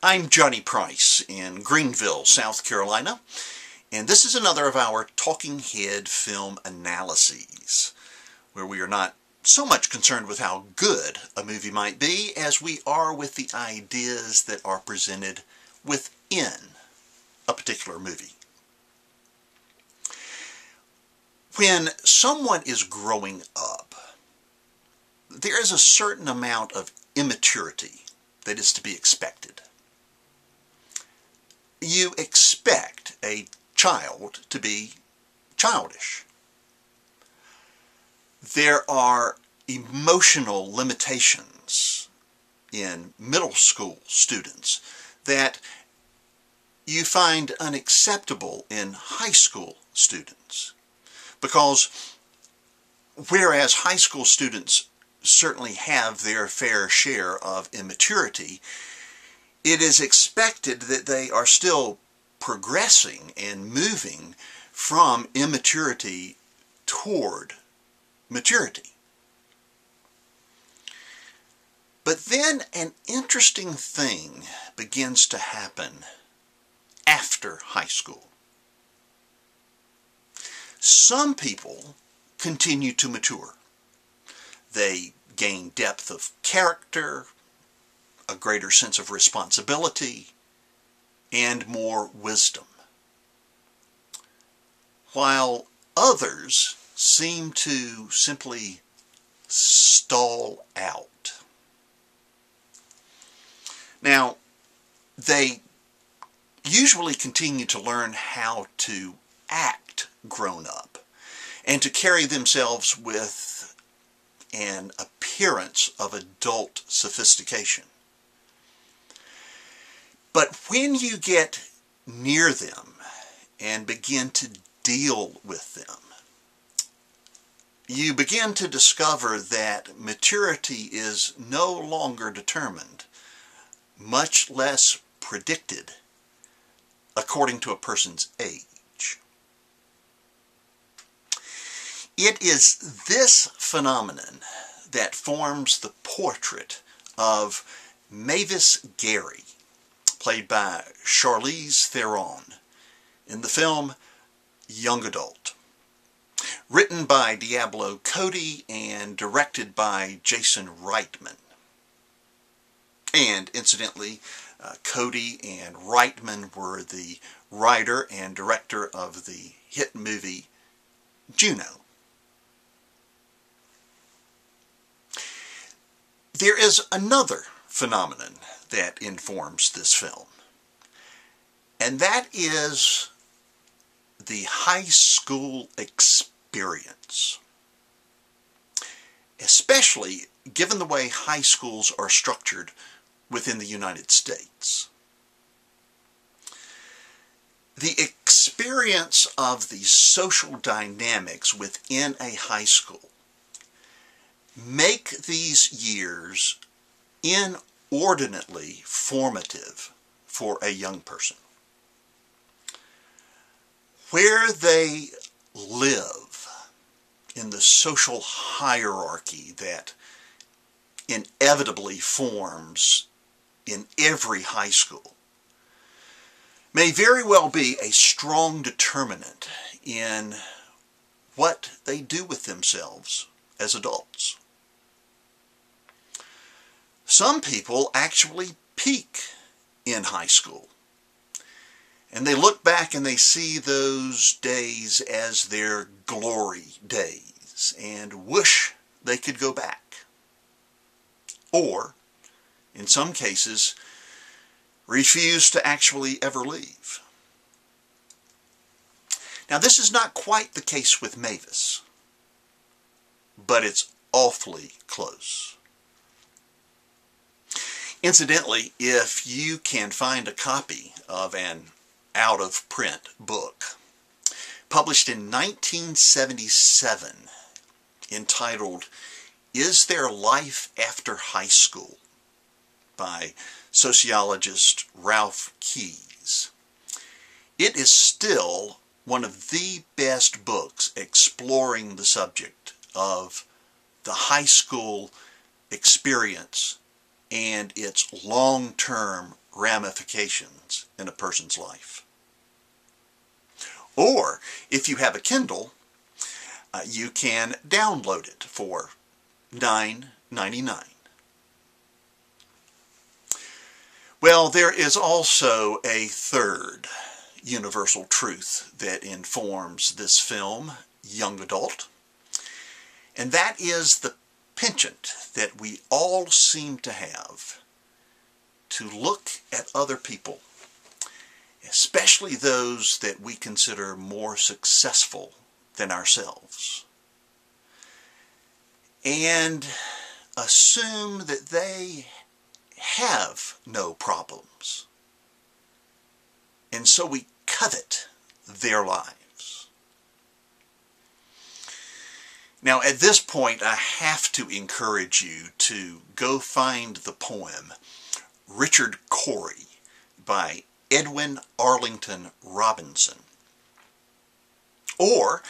I'm Johnny Price in Greenville, South Carolina, and this is another of our Talking Head film analyses, where we are not so much concerned with how good a movie might be as we are with the ideas that are presented within a particular movie. When someone is growing up, there is a certain amount of immaturity that is to be expected. You expect a child to be childish. There are emotional limitations in middle school students that you find unacceptable in high school students. Because whereas high school students certainly have their fair share of immaturity, it is expected that they are still progressing and moving from immaturity toward maturity. But then an interesting thing begins to happen after high school. Some people continue to mature. They gain depth of character, a greater sense of responsibility, and more wisdom. While others seem to simply stall out. Now, they usually continue to learn how to act grown up and to carry themselves with an appearance of adult sophistication. But when you get near them and begin to deal with them, you begin to discover that maturity is no longer determined, much less predicted, according to a person's age. It is this phenomenon that forms the portrait of Mavis Gary, played by Charlize Theron, in the film Young Adult. Written by Diablo Cody and directed by Jason Reitman. And incidentally, Cody and Reitman were the writer and director of the hit movie Juno. There is another phenomenon that informs this film, and that is the high school experience, especially given the way high schools are structured within the United States. The experience of the social dynamics within a high school make these years inordinately formative for a young person. Where they live in the social hierarchy that inevitably forms in every high school may very well be a strong determinant in what they do with themselves as adults. Some people actually peak in high school, and they look back and they see those days as their glory days and wish they could go back. Or, in some cases, refuse to actually ever leave. Now, this is not quite the case with Mavis, but it's awfully close. Incidentally, if you can find a copy of an out-of-print book published in 1977 entitled Is There Life After High School? By sociologist Ralph Keyes, it is still one of the best books exploring the subject of the high school experience and its long-term ramifications in a person's life. Or, if you have a Kindle, you can download it for $9.99. Well, there is also a third universal truth that informs this film, Young Adult, and that is the penchant that we all seem to have to look at other people, especially those that we consider more successful than ourselves, and assume that they have no problems, and so we covet their lives. Now, at this point, I have to encourage you to go find the poem Richard Cory by Edwin Arlington Robinson, or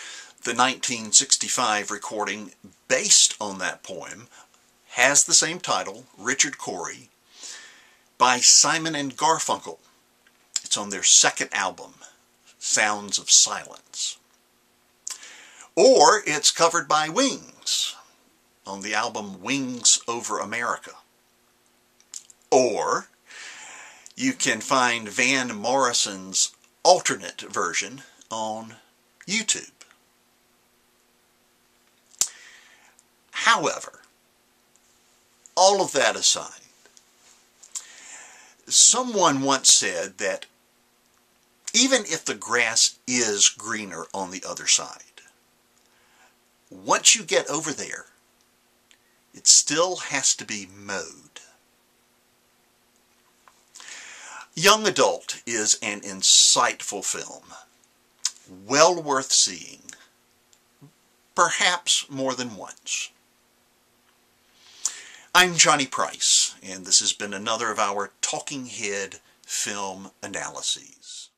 the 1965 recording based on that poem has the same title, Richard Cory, by Simon and Garfunkel. It's on their second album, Sounds of Silence. Or it's covered by Wings on the album Wings Over America. Or you can find Van Morrison's alternate version on YouTube. However, all of that aside, someone once said that even if the grass is greener on the other side, once you get over there, it still has to be mowed. Young Adult is an insightful film, well worth seeing, perhaps more than once. I'm Johnny Price, and this has been another of our Talking Head film analyses.